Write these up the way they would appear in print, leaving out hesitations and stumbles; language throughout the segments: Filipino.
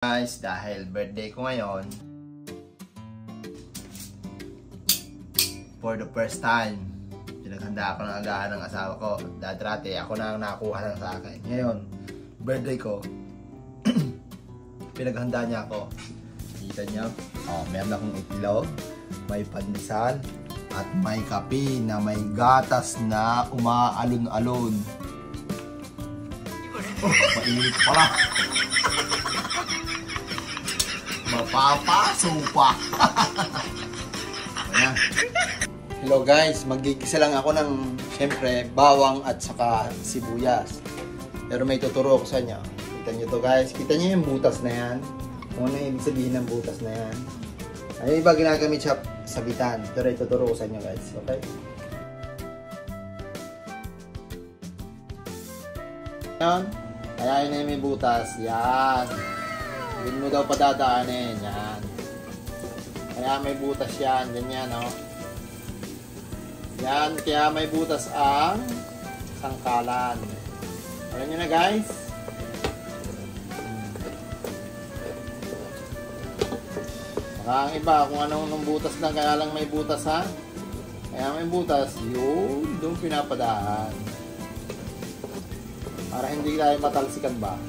Guys, dahil birthday ko ngayon, for the first time, pinaghanda ako ng agahan ng asawa ko. Dati ako na ang nakuha lang sa akin. Ngayon, birthday ko, pinaghanda niya ako. Kita niyo? Oh, meron akong itlog, may pandesal, at may kape na may gatas na umaalon-alon. Oh, mainit pala. Mapapasupa. Ayan. Hello guys, magigisa lang ako ng syempre bawang at saka sibuyas. Pero may tuturo ko sa inyo. Kita nyo to guys, kita nyo yung butas na yan. Kung ano yung ibig sabihin ng butas na yan. Ay, iba ginagamit siya sa bitan. Pero ituturo ko sa inyo guys, okay? Yan. Kaya yun na yung may butas. Yan. Hindi mo daw padadaanin. Yan. Kaya may butas yan. Ganyan, no? Yan. Kaya may butas ang sangkalan. Alam nyo na, guys? Baka ang iba, kung anong butas lang, kaya lang may butas, ha? Kaya may butas, yun. Doon pinapadaan. Para hindi tayo matalsikan ba?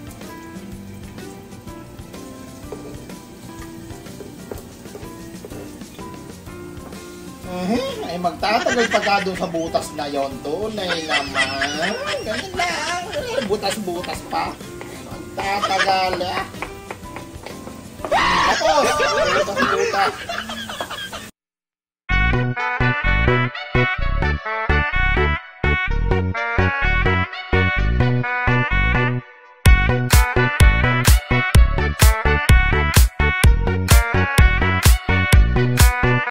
Ay magtatagal pa doon sa butas na yon. Tunay naman. Ganyan lang. Butas-butas pa. Magtatagal.